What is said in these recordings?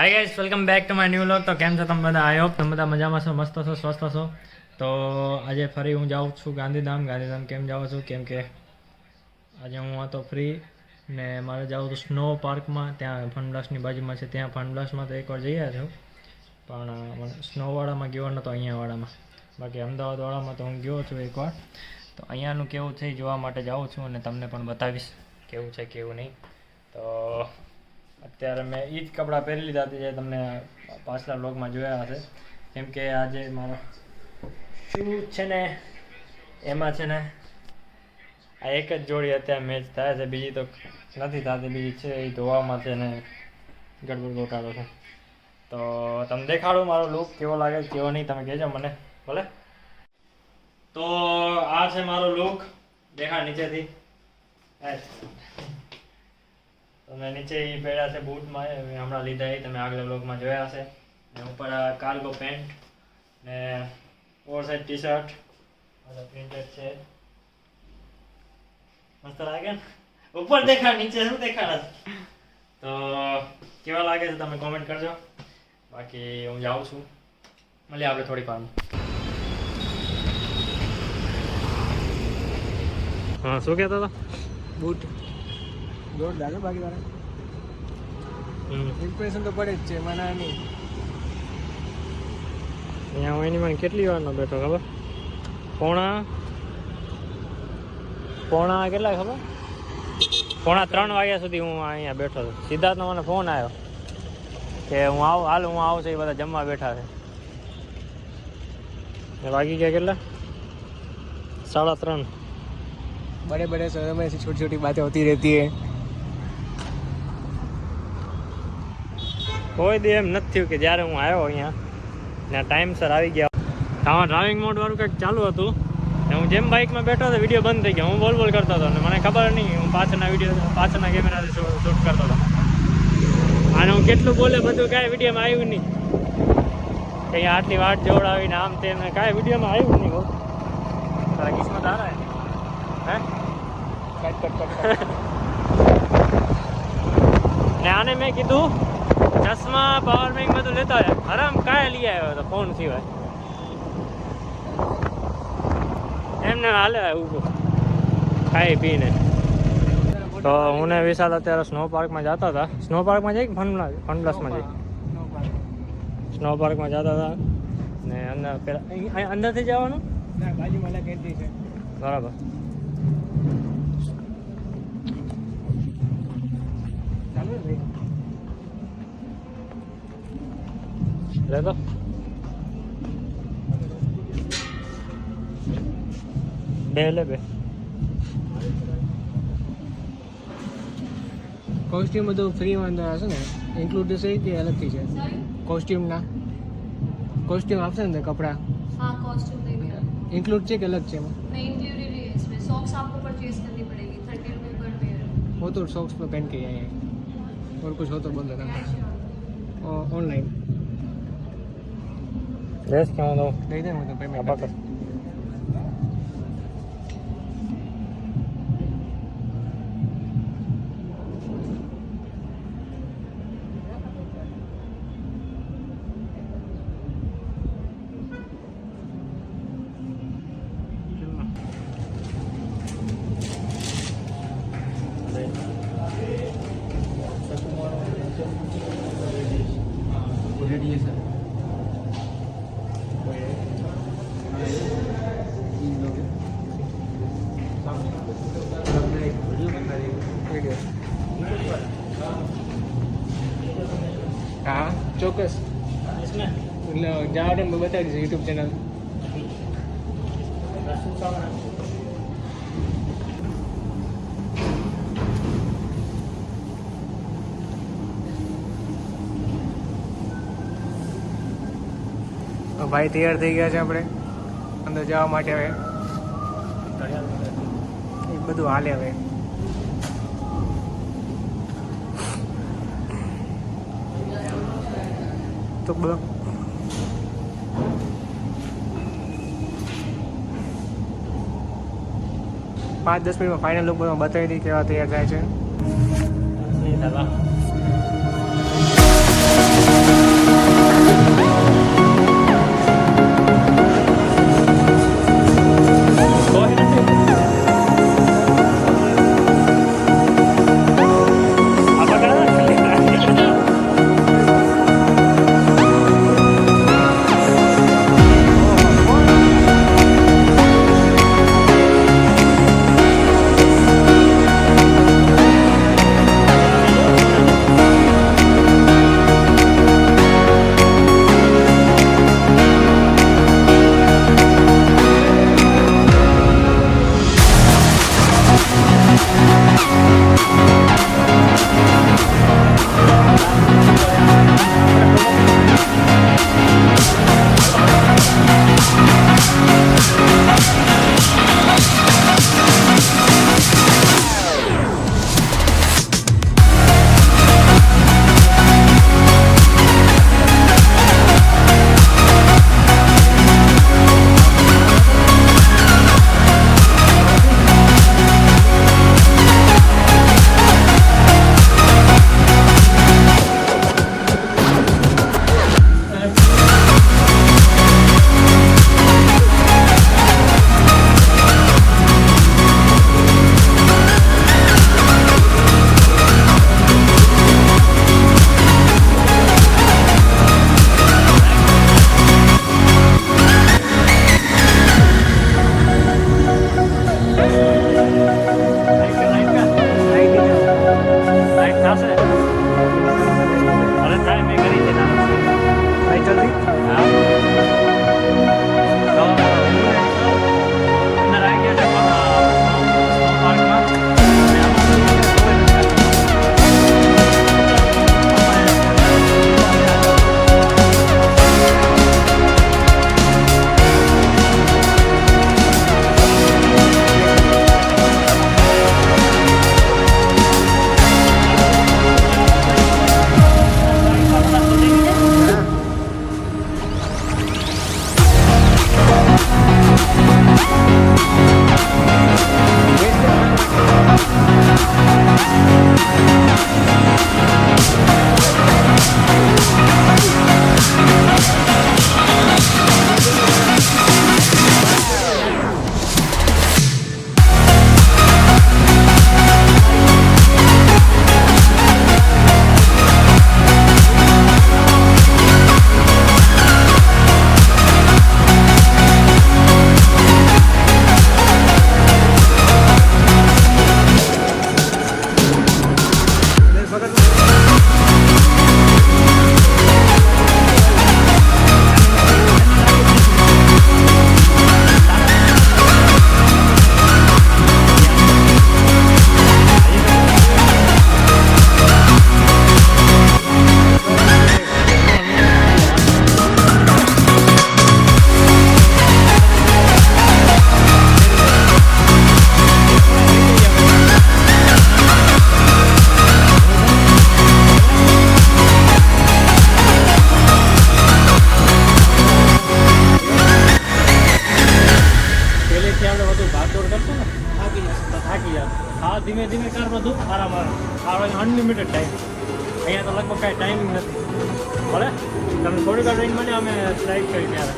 Hi guys, welcome back to my new vlog. તો કેમ છો તમે બધા? આઈ હોપ તમે બધા મજામાં છો, મસ્ત છો, સ્વસ્થ છો. તો આજે ફરી હું જાઉં છું ગાંધીધામ. કેમ જાઉં છું? કેમ કે આજે હું હતો ફ્રી ને મારે જવું હતું સ્નો પાર્કમાં. ત્યાં ફનબ્લાસ્ટની બાજુમાં છે, ત્યાં ફનબ્લાસ્ટમાં તો એકવાર જઈ આવ્યો છું, પણ મને સ્નોવાળામાં ગયો નહોતો, અહીંયાવાળામાં. બાકી અમદાવાદવાળામાં તો હું ગયો છું એકવાર. તો અહીંયાનું કેવું છે એ જોવા માટે જાઉં છું અને તમને પણ બતાવીશ કેવું છે કેવું નહીં. તો અત્યારે મેં એ જ કપડાં પહેરી લીધા હતા જે તમને પાછલા વ્લોગમાં જોયા હશે. કેમ કે આજે મારો શૂઝ છે ને એમાં છે ને આ એક જ જોડી અત્યારે મેચ થાય છે, બીજી તો નથી થતી. બીજી છે એ ધોવામાં છે ને ગડબડ ગોટાળો છે. તો તમે દેખાડો મારો લુક કેવો લાગે કેવો નહીં, તમે કહેજો મને ભલે. તો આ છે મારો લુક, દેખાડ નીચેથી. તમે નીચે એ પહેર્યા છે બૂટમાં, મેં હમણાં લીધા એ તમે આગલા બ્લોગમાં જોયા હશે. ને ઉપર કાર્ગો પેન્ટ ને over size T shirt printed છે, મસ્ત લાગે ને. ઉપર દેખાડ, નીચે શું દેખાડ? તો કેવા લાગે છે તમે કોમેન્ટ કરજો. બાકી હું જાઉં છું, મળીએ આપણે થોડી વારમાં. હા, શું કહેતો હતો? બૂટ જોરદાર છે. બાકી તારે ઇમ્પ્રેશન તો પડે જ છે, મને નહીં. અહીંયા હું એની મને કેટલી વારનો બેઠો ખબર? પોણા કેટલા ખબર? 3:30 વાગ્યા સુધી હું અહીંયા બેઠો હતો. સિદ્ધાર્થનો મને ફોન આવ્યો કે હું આવું છું, એ બધા જમવા બેઠા છે. વાગી ગયા કેટલા? 3:30. बड़े बड़े शहरों में ऐसी छोटी छोटी बातें होती रहती है. કોઈ દી એમ નથી થયું કે જ્યારે હું આવ્યો અહીંયા ને ટાઈમસર આવી ગયા. આમાં ડ્રાઇવિંગ મોડ વાળું કંઈક ચાલુ હતું ને હું જેમ બાઇકમાં બેઠો હતો વિડીયો બંધ થઈ ગયો. હું બોલ કરતો હતો ને મને ખબર નહીં, હું પાછળના કેમેરાથી શૂટ કરતો હતો. અને હું કેટલું બોલે બધું કાંઈ વિડીયોમાં આવ્યું નહીં. કંઈ આટલી વાટ જોડાવીને આમ તેમ કાંઈ વિડીયોમાં આવ્યું નહીં. તારા કિસ્મત આ રહે હે ને આને મેં કીધું ચશ્મા પાવર બેંક બધું લેતા હોય. હરામ કાંઈ લઈ આવ્યો હતો ફોન સિવાય. એમને હાલે ઊભો ખાઈ પીને. તો હું ને વિશાલ અત્યારે સ્નો પાર્કમાં જતા હતા. સ્નો પાર્કમાં જઈ કે ફનબ્લાસ્ટમાં જઈ? સ્નો પાર્કમાં જતા હતા ને અંદર પેલા અંદરથી જવાનું બાજુમાં એન્ટ્રી છે. બરાબર. લેતો બે કોસ્ટ્યુમ બધું ફ્રીમાં અંદર હશે ને? ઇન્ક્લુડ થશે કે અલગથી છે? કોસ્ટ્યુમના કોસ્ટ્યુમ આપશે ને કપડાં? हाँ कॉस्ट्यूम नहीं मिला, इंक्लूड છે કે अलग છે एम? नहीं इंक्लूडेड है इसमें. सॉक्स आपको परचेज करनी पड़ेगी 30 रुपये पर पेयर. वो तो सॉक्स पे पहन के आए हैं और कुछ हो तो बोल देना ऑनलाइन ડ્રેસ કેવું દઉં? दे दें वो तो पेमेंट આપા કર. रेडी है सर. हाँ ચોક્કસ. इसमें એટલે જવા ટાઈમ બતાવી દઈશું યુટ્યુબ ચેનલ. ભાઈ તૈયાર થઈ ગયા છે આપણે અંદર જવા માટે. હવે એ બધું હાલે હવે. તો 5-10 મિનિટમાં ફાઇનલ લુક બધું બતાવી દઈએ કેવા તૈયાર થાય છે. હા મેં કરી છે નાનો સાયકલથી હા તો અંદર આવી ગયા છે પાર્કમાં અને ધીમે ધીમે કર બધું આરામ અનલિમિટેડ ટાઈમ અહીંયા તો લગભગ કાંઈ ટાઈમિંગ નથી ભલે તમે થોડીક વાર રહીને મને અમે સ્ટ્રાઇક કરી ત્યારે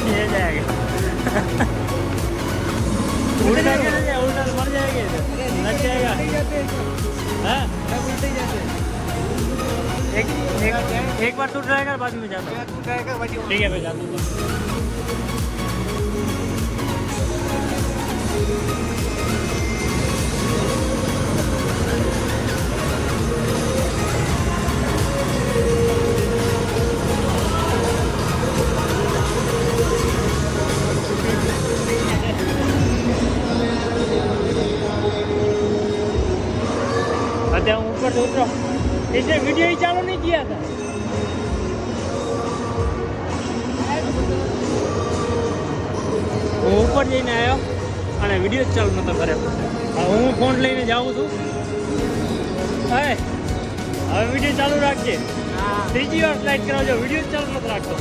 ये जाएगा उल्टा मर जाएगा लग जाएगा हाँ एक बार टूट जाएगा बाद में जाता ठीक है मैं जाता हूँ अच्छा हूँ ऊपर से उतरो इसने वीडियो ही चालू नहीं किया था હું ઉપર જઈને આવ્યો અને વિડીયો જ ચાલુ નતો કર્યો હું ફોન લઈને જાઉં છું હવે વિડીયો ચાલુ રાખજે ત્રીજી વાર સ્લાઇડ કરાવજો વિડીયો જ ચાલુ નથી રાખતો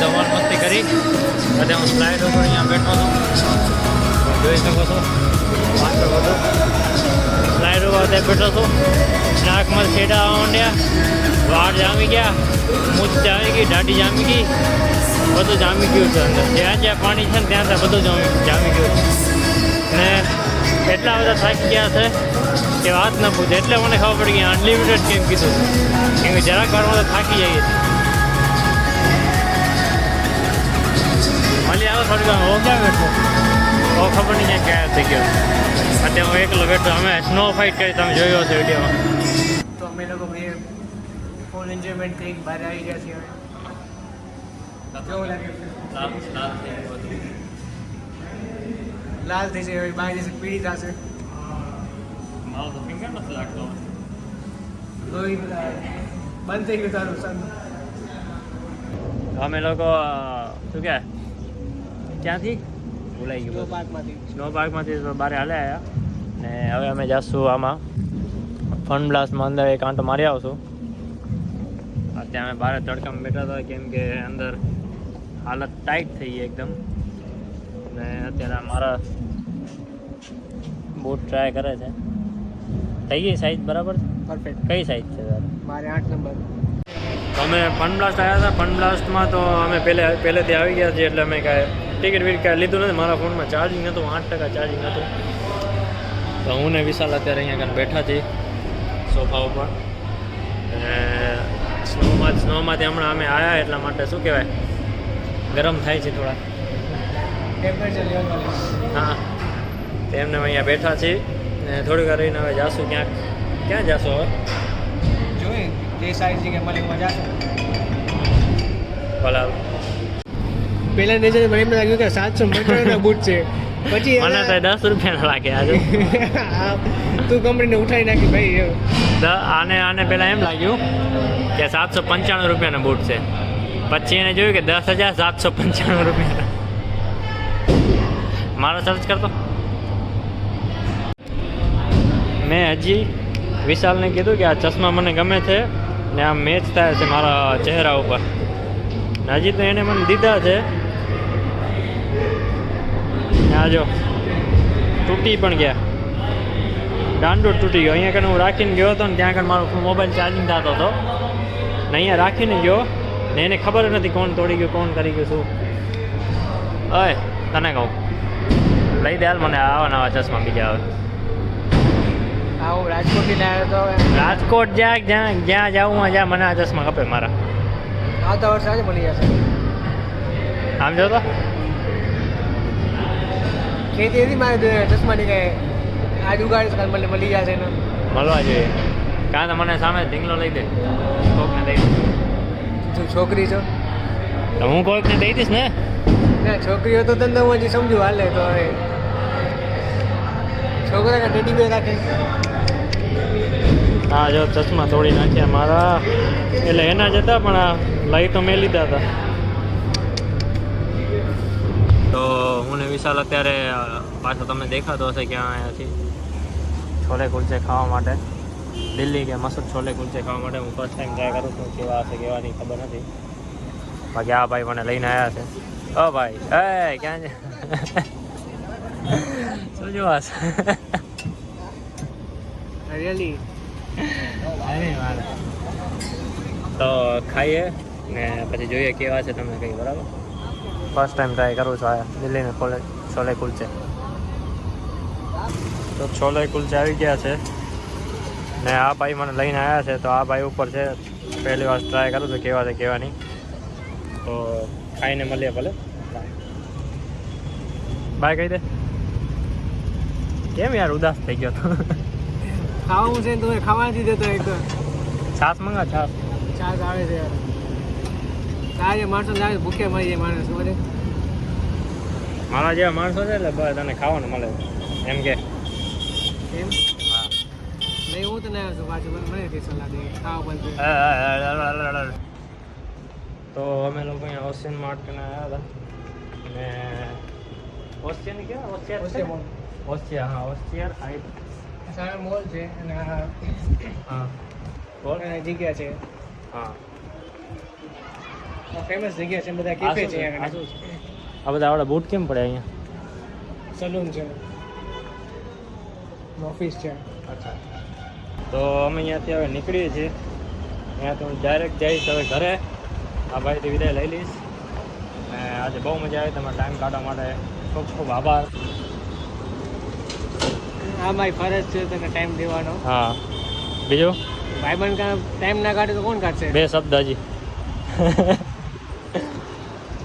ધમાલ મસ્તી કરી. અત્યારે હું સ્લાઇડ ઉપર અહીંયા બેઠો છું, જોઈ શકો છો. પાછળ બધું સ્લાઇડ ઉપર અત્યારે બેઠો છું. નાકમાં છેડા માંડ્યા, વાળ જામી ગયા, મૂછ જામી ગઈ, દાઢી જામી ગઈ, બધું જામી ગયું છે અંદર. જ્યાં જ્યાં પાણી છે ને ત્યાં ત્યાં બધું જામી ગયું છે. ને એટલા બધા થાકી ગયા છે કે વાત ન પૂછે. એટલે મને ખબર પડી કે અનલિમિટેડ કેમ કીધું છે, કેમ કે જરાક વારમાં તો થાકી જઈએ છીએ. મળી આવે થોડી વાર. હો ક્યાં બેઠો? હો ખબર નહીં ક્યાં થઈ ગયો. અત્યારે હું એકલો બેઠો. અમે સ્નો ફાઇટ કરી, તમે જોયો હશે વિડીયોમાં. તો અમે લોકો ભાઈ ફૂલ એન્જોયમેન્ટ કરી બહાર આવી ગયા છીએ હવે. કેવું લાગે? લાલ થઈ જાય હવે, બહાર જશે પીળી થશે. મારો તો ફિંગર નથી લાગતો. લોહી બંધ થઈ ગયું તારું સન. અમે લોકો શું કહે ક્યાંથી ભૂલાઈ સ્નો ગયું. પાર્કમાંથી. સ્નો પાર્કમાંથી બહાર હાલે આવ્યા ને હવે અમે જઈશું આમાં ફન બ્લાસ્ટમાં અંદર એક આંટો મારી આવશું. અત્યારે અમે બહાર તડકામાં બેઠા હતા કેમ કે અંદર હાલત ટાઈટ થઈ ગઈ એકદમ. ને અત્યારે મારા બૂટ ટ્રાય કરે છે. થઈ ગઈ સાઈઝ બરાબર? પરફેક્ટ. કઈ સાઈઝ છે તારે? મારે 8 નંબર. અમે ફન બ્લાસ્ટ આવ્યા હતા. ફન બ્લાસ્ટમાં તો અમે પહેલેથી આવી ગયા છીએ એટલે અમે કાંઈ ટિકિટ વિકિટ કાંઈ લીધું નથી. મારા ફોનમાં ચાર્જિંગ હતું, 8% ચાર્જિંગ હતું. તો હું ને વિશાલ અત્યારે અહીંયા આગળ બેઠા છીએ સોફા ઉપર. સ્નોમાંથી હમણાં અમે આવ્યા એટલા માટે શું કહેવાય ગરમ થાય છે થોડા. ટેમ્પરેચર લેવલ વાળી. હા, તેમને અહીંયા બેઠા છીએ ને થોડીક વાર રહીને હવે જાશું ક્યાંક. ક્યાં જાશો હવે? જોઈએ જે સાઈઝ જગ્યાએ મળે મજા આવે. ભલા પહેલા નજરે મને એમ લાગ્યું કે 750 બૂટ છે, પછી મને તો 10 રૂપિયાના લાગે આજે. તું કંપનીને ઉઠાવી નાખી ભાઈ. આને પહેલાં એમ લાગ્યું કે 795 રૂપિયાના બૂટ છે. પછી એને જોયું કે 10,795 રૂપિયાના. મારો સર્ચ કરતો. મેં હજી વિશાલને કીધું કે આ ચશ્મા મને ગમે છે ને આ મેચ થાય છે મારા ચહેરા ઉપર. હજી તો એને મને દીધા છે. આ જો તૂટી પણ ગયા, દાંડો તૂટી ગયો. અહીંયા કને હું રાખીને ગયો હતો ને ત્યાં કને મારો મોબાઈલ ચાર્જિંગ થતો હતો ને અહીંયા રાખીને ગયો ને એને ખબર જ નથી કોણ તોડી ગયું, કોણ કરી ગયું શું. અય તને કહું લઈ દે હાલ મને આવા નવા ચશ્મા બીજા આવે. હા હું રાજકોટથી લાવ્યો તો હવે રાજકોટ જ્યાં જાઉં જ્યાં મને આ ચશ્મા ખપે મારા. આવતા વર્ષે આજે મળી જશે. આમ જો તો ખેતી હતી મારે ચશ્માની કે આજ ઉગાડીશ કાલ મને મળી જશે ને. મળવા જોઈએ. કાં તો મને સામે ઢીંગલો લઈ દે, કોકને દઈ દે. તું છોકરી છો? તો હું કોઈકને દઈ દઈશ ને. ના છોકરીઓ તો તને હું હજી સમજુ હાલે. તો હવે છોકરા ટેડી બેર રાખે. હા જો ચશ્મા તોડી નાખ્યા મારા. એટલે એના જ હતા પણ આ લઈ તો મેં લીધા હતા. તો હું ને વિશાલ અત્યારે પાછો તમને દેખાતો હશે ક્યાં આવ્યા છીએ છોલે કુલચે ખાવા માટે. દિલ્હી કે મસૂદ છોલે કુલચે ખાવા માટે હું ફર્સ્ટ ટાઈમ ટ્રાય કરું છું. કેવા હશે કેવા નહીં ખબર નથી. બાકી આ ભાઈ મને લઈને આવ્યા છે. ઓ ભાઈ એ ક્યાં છે? શું જોવા છે? રિયલી તો ખાઈએ ને પછી જોઈએ કેવા છે તમને કંઈ. બરાબર ફર્સ્ટ ટાઈમ ટ્રાય કરું છું આ દિલ્હીને છોલે કુલચે. તો છોલે કુલચે આવી ગયા છે ને આ ભાઈ મને લઈને આવ્યા છે. તો આ ભાઈ ઉપર છે. પહેલી વાર ટ્રાય કરું છું કેવા છે કેવા નહીં. તો ખાઈને મળીએ ભલે. બાય કહી દે. કેમ યાર ઉદાસ થઈ ગયો તો? ખાવાનું છે ને તમે ખાવા નથી દેતો. એક છાસ મંગા છાસ. ચાર્જ આવે છે યાર. તારે માણસો લાગે ભૂખે મરી જાય માણસ. ખબર મારા જેવા માણસો છે એટલે બસ તને ખાવાનું મળે એમ કે. એમ નહીં હું તો ના આવ્યો છું પાછું. મને કઈ સલાહ દે ખાવા બનશે. તો અમે લોકો અહીંયા ઓશિયન માર્ટ કરીને આવ્યા હતા ને ઓશિયન કેવા ઓશિયર હા ઓશિયર હાઈટ સારા મોલ છે અને હા બોલ જગ્યા છે. હા ફેમસ જગ્યા છે, બધા કેફે છે આ શું છે? આ બધા આપણા બૂટ કેમ પડે અહીંયા? સલૂન છે, ઓફિસ છે. અચ્છા, તો અમે અહીંયાથી હવે નીકળીએ છીએ. અહીંયાથી હું ડાયરેક્ટ જઈશ હવે ઘરે. આ ભાઈથી વિદાય લઈ લઈશ. અને આજે બહુ મજા આવી, તમારો ટાઈમ કાઢવા માટે ખૂબ ખૂબ આભાર. આ મારી ફરજ છે તને ટાઈમ દેવાનો. હા, બીજું ભાઈબંધ કા ટાઈમ ના કાઢે તો કોણ કાઢશે? 2 શબ્દ હજી.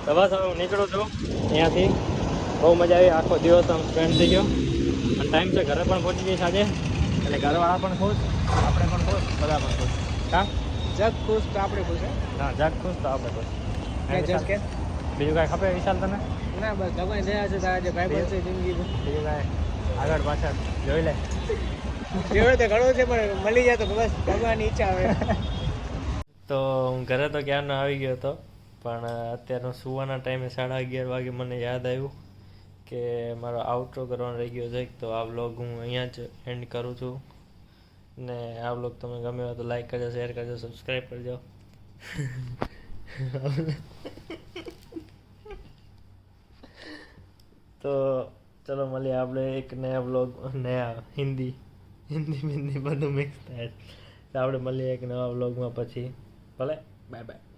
તો બસ હવે હું નીકળું છું અહીંયાથી. બહુ મજા આવી, આખો દિવસ આમ સ્પેન્ડ થઈ ગયો અને ટાઈમ છે ઘરે પણ પહોંચી જઈશ આજે. એટલે ઘરવાળા પણ ખુશ, આપણે પણ ખુશ, બધા પણ ખુશ. હા, જગ ખુશ તો આપણે ખુશ. હા, જગ ખુશ તો આપણે ખુશ. જગ કે બીજું કાંઈ ખપે વિશાલ તને? ના, બસ ભગવાન દયા છે તારા જે ભાઈબંધ છે જિંદગી બીજું કાંઈ આગળ પાછળ જોઈ લે. જેવડે તો ઘણું છે પણ મળી જાય તો બસ ભગવાનની ઈચ્છા આવે. તો હું ઘરે તો ક્યારનો આવી ગયો હતો, પણ અત્યારનો સુવાના ટાઈમે 11:30 વાગે મને યાદ આવ્યું કે મારો આઉટરો કરવાનો રહી ગયો છે. તો આ વ્લોગ હું અહીંયા જ એન્ડ કરું છું. ને આ વ્લોગ તમને ગમ્યો હોય તો લાઈક કરજો, શેર કરજો, સબસ્ક્રાઈબ કરજો. તો ચલો મળીએ આપણે એક નયા વ્લોગ, નયા હિન્દી બધું મિક્સ થાય. તો આપણે મળીએ એક નવા વ્લોગમાં પછી. ભલે, બાય બાય.